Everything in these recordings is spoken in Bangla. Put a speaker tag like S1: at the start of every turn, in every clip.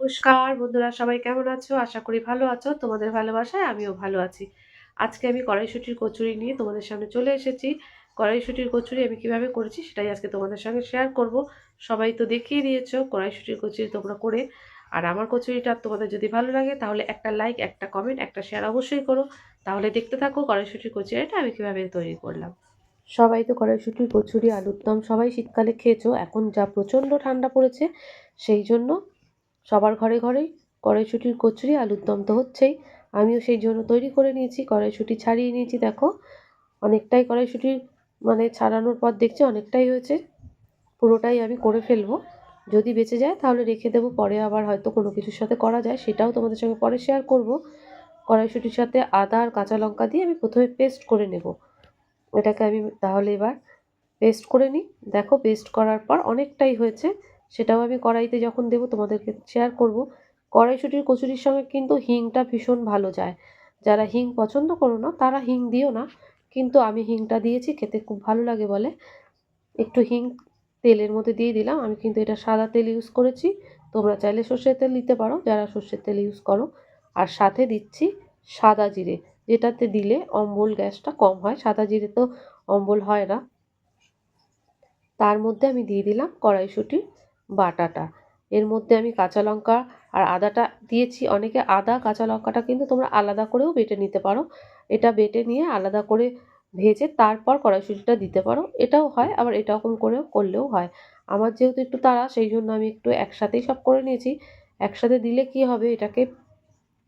S1: নমস্কার বন্ধুরা, সবাই কেমন আছো? আশা করি ভালো আছো। তোমাদের ভালোবাসায় আমিও ভালো আছি। আজকে আমি কড়াইশুঁটির কচুরি নিয়ে তোমাদের সামনে চলে এসেছি। কড়াইশুঁটির কচুরি আমি কিভাবে করেছি সেটাই আজকে তোমাদের সঙ্গে শেয়ার করব। সবাই তো দেখিয়ে দিয়েছো কড়াইশুঁটির কচুরি তোমরা করে। আর আমার কচুরিটা তোমাদের যদি ভালো লাগে তাহলে একটা লাইক, একটা কমেন্ট, একটা শেয়ার অবশ্যই করো। তাহলে দেখতে থাকো কড়াইশুঁটির কচুরিটা আমি কিভাবে তৈরি করলাম। সবাই তো কড়াইশুঁটির কচুরি, আলুর দম সবাই শীতকালে খেয়েছো। এখন যা প্রচণ্ড ঠান্ডা পড়েছে সেই জন্য সবার ঘরে ঘরেই কড়াইশুঁটির কচুরি, আলুর দম তো হচ্ছেই। আমিও সেই জন্য তৈরি করে নিয়েছি। কড়াইশুঁটি ছাড়িয়ে নিয়েছি, দেখো অনেকটাই কড়াইশুঁটি ছাড়ানোর পর দেখছি অনেকটাই হয়েছে। পুরোটাই আমি করে ফেলবো। যদি বেঁচে যায় তাহলে রেখে দেবো, পরে আবার হয়তো কোনো কিছুর সাথে করা যায় সেটাও তোমাদের সঙ্গে পরে শেয়ার করব। কড়াইশুঁটির সাথে আদা আর কাঁচা লঙ্কা দিয়ে আমি প্রথমে পেস্ট করে নেব। এটাকে আমি তাহলে এবার পেস্ট করে নিই। দেখো পেস্ট করার পর অনেকটাই হয়েছে, সেটাও আমি কড়াইতে যখন দেবো তোমাদেরকে শেয়ার করব। কড়াইশুঁটির কচুরির সঙ্গে কিন্তু হিংটা ভীষণ ভালো যায়। যারা হিং পছন্দ করো না তারা হিং দিও না, কিন্তু আমি হিংটা দিয়েছি, খেতে খুব ভালো লাগে বলে একটু হিং তেলের মধ্যে দিয়ে দিলাম। আমি কিন্তু এটা সাদা তেল ইউজ করেছি, তোমরা চাইলে সর্ষের তেল দিতে পারো যারা সর্ষের তেল ইউজ করো। আর সাথে দিচ্ছি সাদা জিরে, যেটাতে দিলে অম্বল গ্যাসটা কম হয়। সাদা জিরে তো অম্বল হয় না। তার মধ্যে আমি দিয়ে দিলাম কড়াইশুঁটির বাটাটা। এর মধ্যে আমি কাঁচা লঙ্কা আর আদাটা দিয়েছি। অনেকে আদা কাঁচা লঙ্কাটা কিন্তু তোমরা আলাদা করেও বেটে নিতে পারো। এটা বেটে নিয়ে আলাদা করে ভেজে তারপর কড়াইশুঁটিটা দিতে পারো, এটাও হয়, আবার এরকম করেও করলেও হয়। আমার যেহেতু একটু তাড়া সেই জন্য আমি একটু একসাথেই সব করে নিয়েছি। একসাথে দিলে কি হবে, এটাকে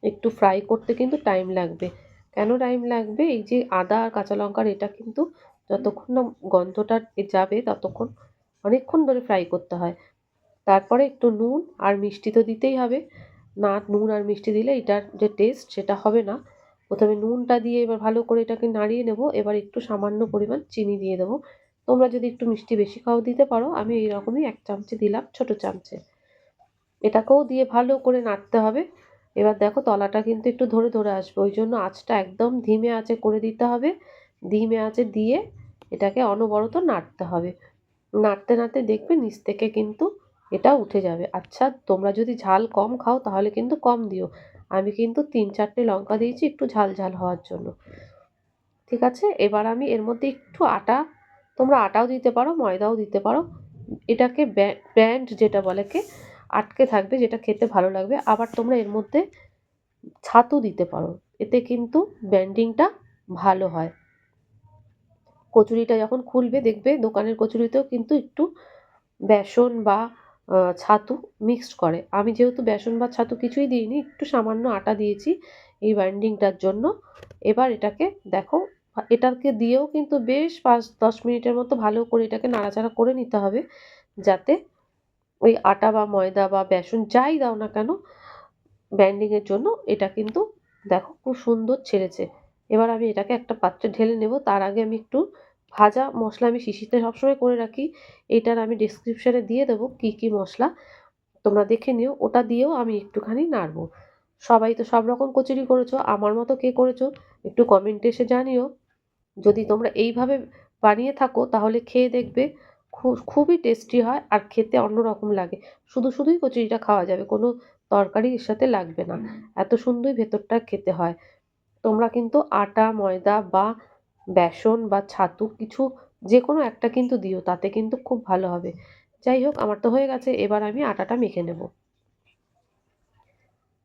S1: একটু ফ্রাই করতে কিন্তু টাইম লাগবে। কেন টাইম লাগবে, এই যে আদা আর কাঁচা লঙ্কার এটা কিন্তু যতক্ষণ না গন্ধটা যাবে ততক্ষণ অনেকক্ষণ ধরে ফ্রাই করতে হয়। তারপরে একটু নুন আর মিষ্টি তো দিতেই হবে, না নুন আর মিষ্টি দিলে এটার যে টেস্ট সেটা হবে না। প্রথমে নুনটা দিয়ে এবার ভালো করে এটাকে নাড়িয়ে নেব। এবার একটু সামান্য পরিমাণ চিনি দিয়ে দেবো। তোমরা যদি একটু মিষ্টি বেশি খাও দিতে পারো, আমি এইরকমই 1 চামচে দিলাম, ছোট চামচে। এটাকেও দিয়ে ভালো করে নাড়তে হবে। এবার দেখো তলাটা কিন্তু একটু ধরে ধরে আসবে, ওই জন্য আঁচটা একদম ধিমে আঁচে করে দিতে হবে। ধিমে আঁচে দিয়ে এটাকে অনবরত নাড়তে হবে। নাড়তে নাড়তে দেখবে নিচ থেকে কিন্তু এটা উঠে যাবে। আচ্ছা, তোমরা যদি ঝাল কম খাও তাহলে কিন্তু কম দিও। আমি কিন্তু 3-4টে লঙ্কা দিয়েছি একটু ঝাল ঝাল হওয়ার জন্য। ঠিক আছে, এবার আমি এর মধ্যে একটু আটা, তোমরা আটাও দিতে পারো ময়দাও দিতে পারো। এটাকে ব্যান্ড যেটা বলে কে আটকে থাকবে, যেটা খেতে ভালো লাগবে। আবার তোমরা এর মধ্যে ছাতু দিতে পারো, এতে কিন্তু ব্যান্ডিংটা ভালো হয়। কচুরিটা যখন খুলবে দেখবে দোকানের কচুরিতেও কিন্তু একটু বেসন বা ছাতু মিক্সড করে। আমি যেহেতু বেসন বা ছাতু কিছুই দিইনি, একটু সামান্য আটা দিয়েছি এই বাইন্ডিংটার জন্য। এবার এটাকে দেখো, এটাকে দিয়েও কিন্তু বেশ 5-10 মিনিটের মতো ভালো করে এটাকে নাড়াচাড়া করে নিতে হবে, যাতে ওই আটা বা ময়দা বা বেসন যাই দাও না কেন ব্যান্ডিংয়ের জন্য এটা কিন্তু দেখো খুব সুন্দর ছেড়েছে। এবার আমি এটাকে একটা পাত্রে ঢেলে নেব। তার আগে আমি একটু ভাজা মশলা আমি শিশিতে সবসময় করে রাখি, এটার আমি ডেসক্রিপশানে দিয়ে দেবো কী কী মশলা, তোমরা দেখে নিও। ওটা দিয়েও আমি একটুখানি নাড়বো। সবাই তো সব রকম কচুরি করেছো, আমার মতো কে করেছো একটু কমেন্টে এসে জানিও। যদি তোমরা এইভাবে বানিয়ে থাকো তাহলে খেয়ে দেখবে খুবই টেস্টি হয় আর খেতে অন্যরকম লাগে। শুধু শুধুই কচুরিটা খাওয়া যাবে, কোনো তরকারি এর সাথে লাগবে না, এত সুন্দর ভেতরটা খেতে হয়। তোমরা কিন্তু আটা ময়দা বা বেসন বা ছাতু কিছু যে কোনো একটা কিন্তু দিও, তাতে কিন্তু খুব ভালো হবে। যাই হোক, আমার তো হয়ে গেছে, এবার আমি আটাটা মেখে নেব।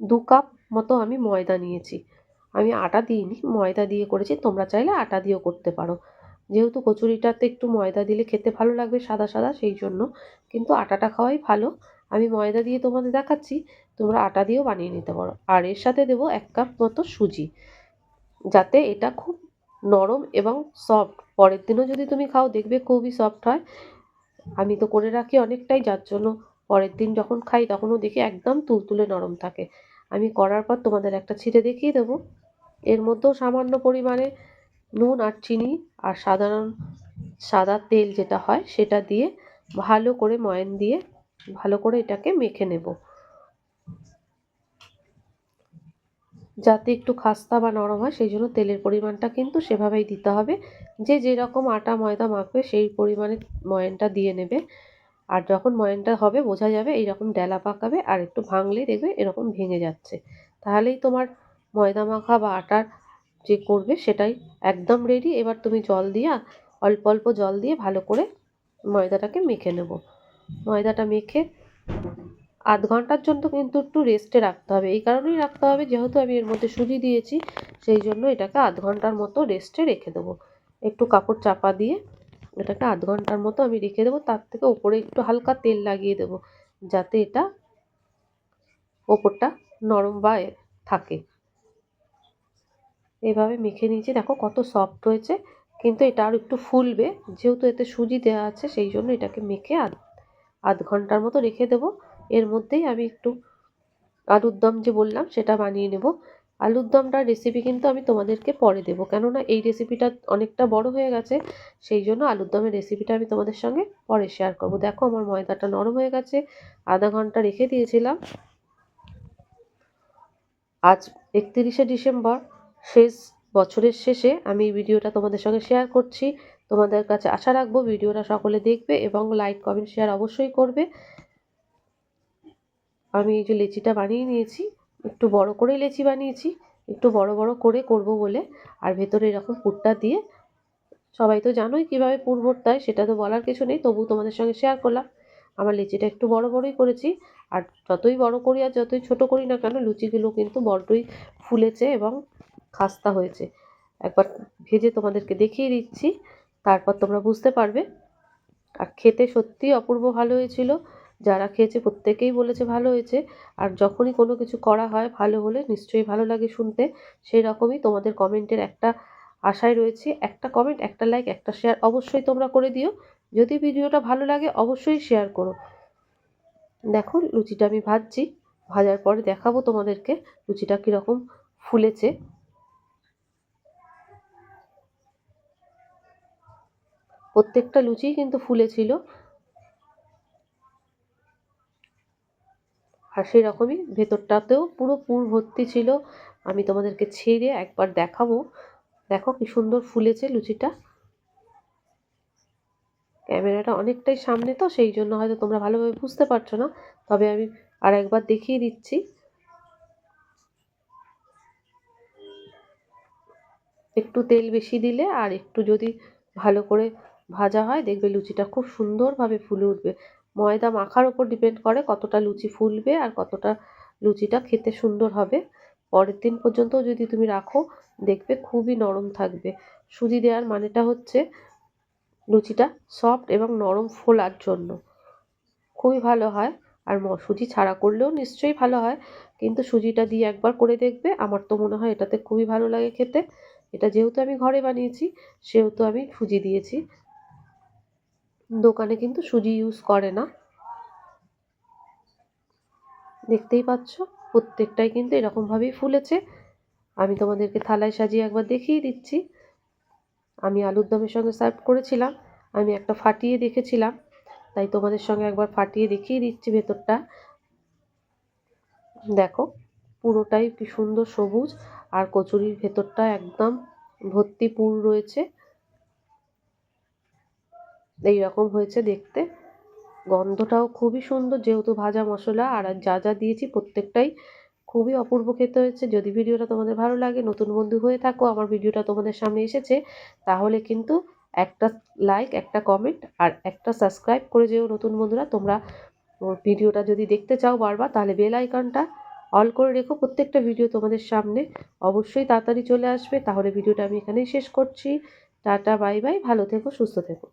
S1: 2 কাপ মতো আমি ময়দা নিয়েছি। আমি আটা দিইনি, ময়দা দিয়ে করেছি, তোমরা চাইলে আটা দিয়েও করতে পারো। যেহেতু কচুরিটাতে একটু ময়দা দিলে খেতে ভালো লাগবে সাদা সাদা, সেই জন্য কিন্তু আটাটা খাওয়াই ভালো। আমি ময়দা দিয়ে তোমাদের দেখাচ্ছি, তোমরা আটা দিয়েও বানিয়ে নিতে পারো। আর এর সাথে দেবো 1 কাপ মতো সুজি, যাতে এটা খুব নরম এবং সফট, পরের দিনও যদি তুমি খাও দেখবে খুবই সফট হয়। আমি তো করে রাখি অনেকটাই, যার জন্য পরের দিন যখন খাই তখনও দেখি একদম তুলতুলে নরম থাকে। আমি করার পর তোমাদের একটা ছিঁড়ে দেখিয়ে দেবো। এর মধ্যেও সামান্য পরিমাণে নুন আর চিনি আর সাদা তেল যেটা হয় সেটা দিয়ে ভালো করে ময়ান দিয়ে ভালো করে এটাকে মেখে নেব, যাতে একটু খাস্তা বা নরম হয়। সেই জন্য তেলের পরিমাণটা কিন্তু সেভাবেই দিতে হবে। যে যেরকম আটা ময়দা মাখবে সেই পরিমাণে ময়ানটা দিয়ে নেবে। আর যখন ময়ানটা হবে বোঝা যাবে এইরকম ডেলা পাকাবে, আর একটু ভাঙলেই দেখবে এরকম ভেঙে যাচ্ছে। তাহলেই তোমার ময়দা মাখা বা আটার যে করবে সেটাই একদম রেডি। এবার তুমি জল দিয়ে, অল্প অল্প জল দিয়ে ভালো করে ময়দাটাকে মেখে নেব। ময়দাটা মেখে আধ ঘন্টার জন্য কিন্তু একটু রেস্টে রাখতে হবে। এই কারণেই রাখতে হবে, যেহেতু আমি এর মধ্যে সুজি দিয়েছি, সেই জন্য এটাকে আধ ঘন্টার মতো রেস্টে রেখে দেবো। একটু কাপড় চাপা দিয়ে এটাকে আধ ঘন্টার মতো আমি রেখে দেবো। তার থেকে ওপরে একটু হালকা তেল লাগিয়ে দেবো, যাতে এটা ওপরটা নরম বা থাকে। এভাবে মেখে নিয়েছি, দেখো কত সফট হয়েছে। কিন্তু এটা আর একটু ফুলবে, যেহেতু এতে সুজি দেওয়া আছে, সেই জন্য এটাকে মেখে আধ ঘন্টার মতো রেখে দেবো। এর মধ্যেই আমি একটু আলুর দম যে বললাম সেটা বানিয়ে নেব। আলুর দমটার রেসিপি কিন্তু আমি তোমাদেরকে পরে দেবো, কেননা এই রেসিপিটা অনেকটা বড় হয়ে গেছে। সেই জন্য আলুর দমের রেসিপিটা আমি তোমাদের সঙ্গে পরে শেয়ার করব। দেখো আমার ময়দাটা নরম হয়ে গেছে, আধা ঘন্টা রেখে দিয়েছিলাম। আজ 31শে ডিসেম্বর, বছরের শেষে আমি এই ভিডিওটা তোমাদের সঙ্গে শেয়ার করছি। তোমাদের কাছে আশা রাখবো ভিডিওটা সকলে দেখবে এবং লাইক কমেন্ট শেয়ার অবশ্যই করবে। আমি এই যে লেচিটা বানিয়ে নিয়েছি, একটু বড় করে লেচি বানিয়েছি, একটু বড় বড় করে করব বলে। আর ভেতরে এরকম পুরটা দিয়ে, সবাই তো জানোই কীভাবে পুর ভরতে হয়, সেটা তো বলার কিছু নেই, তবু তোমাদের সঙ্গে শেয়ার করলাম। আমার লেচিটা একটু বড় বড়ই করেছি। আর যতই বড় করি আর যতই ছোট করি না কেন, লুচিগুলো কিন্তু বড্ডই ফুলেছে এবং খাস্তা হয়েছে। একবার ভেজে তোমাদেরকে দেখিয়ে দিচ্ছি, তারপর তোমরা বুঝতে পারবে। আর খেতে সত্যিই অপূর্ব ভালো হয়েছিল। যারা খেয়েছে প্রত্যেকেই বলেছে ভালো হয়েছে। আর যখনই কোনো কিছু করা হয় ভালো হলে নিশ্চয়ই ভালো লাগে শুনতে। সেই রকমই তোমাদের কমেন্টের একটা আশায় রয়েছে। একটা কমেন্ট, একটা লাইক, একটা শেয়ার অবশ্যই তোমরা করে দিও। যদি ভিডিওটা ভালো লাগে অবশ্যই শেয়ার করো। দেখো লুচিটা আমি ভাজছি, ভাজার পরে দেখাবো তোমাদেরকে লুচিটা কীরকম ফুলেছে। প্রত্যেকটা লুচিই কিন্তু ফুলেছিল। আর সেই রকমই ভেতরটাতেও পুরো পুর ভর্তি ছিল। আমি তোমাদেরকে ছেড়ে একবার দেখাবো। দেখো কি সুন্দর ফুলেছে লুচিটা। ক্যামেরাটা অনেকটাই সামনে, তো সেই জন্য হয়তো তোমরা ভালোভাবে বুঝতে পারছো না, তবে আমি আর একবার দেখিয়ে দিচ্ছি। একটু তেল বেশি দিলে আর একটু যদি ভালো করে ভাজা হয়, দেখবে লুচিটা খুব সুন্দরভাবে ফুলে উঠবে। ময়দা মাখার ওপর ডিপেন্ড করে কতটা লুচি ফুলবে আর কতটা লুচিটা খেতে সুন্দর হবে। পরের দিন পর্যন্ত যদি তুমি রাখো, দেখবে খুবই নরম থাকবে। সুজি দেওয়ার মানেটা হচ্ছে লুচিটা সফট এবং নরম ফোলার জন্য খুবই ভালো হয়। আর সুজি ছাড়া করলেও নিশ্চয়ই ভালো হয়, কিন্তু সুজিটা দিয়ে একবার করে দেখবে। আমার তো মনে হয় এটাতে খুবই ভালো লাগে খেতে। এটা যেহেতু আমি ঘরে বানিয়েছি, সেহেতু আমি সুজি দিয়েছি। দোকানে কিন্তু সুজি ইউজ করে না। দেখতেই পাচ্ছ প্রত্যেকটাই কিন্তু এরকমভাবেই ফুলেছে। আমি তোমাদেরকে থালায় সাজিয়ে একবার দেখিয়ে দিচ্ছি। আমি আলুর দমের সঙ্গে সার্ভ করেছিলাম, আমি একটা ফাটিয়ে দেখেছিলাম, তাই তোমাদের সঙ্গে একবার ফাটিয়ে দেখিয়ে দিচ্ছি ভেতরটা। দেখো পুরোটাই কি সুন্দর সবুজ, আর কচুরির ভেতরটা একদম ভর্তি পুর রয়েছে। এই রকম হয়েছে দেখতে। গন্ধটাও খুবই সুন্দর, যেহেতু ভাজা মশলা আর যা যা দিয়েছি প্রত্যেকটাই খুবই অপূর্ব খেতে হয়েছে। যদি ভিডিওটা তোমাদের ভালো লাগে, নতুন বন্ধু হয়ে থাকো, আমার ভিডিওটা তোমাদের সামনে এসেছে, তাহলে কিন্তু একটা লাইক, একটা কমেন্ট আর একটা সাবস্ক্রাইব করে যেও নতুন বন্ধুরা। তোমরা ভিডিওটা যদি দেখতে চাও বারবার, তাহলে বেল আইকনটা অল করে রেখো। প্রত্যেকটা ভিডিও তোমাদের সামনে অবশ্যই তাড়াতাড়ি চলে আসবে। তাহলে ভিডিওটা আমি এখানেই শেষ করছি। টাটা, বাই বাই, ভালো থেকো, সুস্থ থেকো।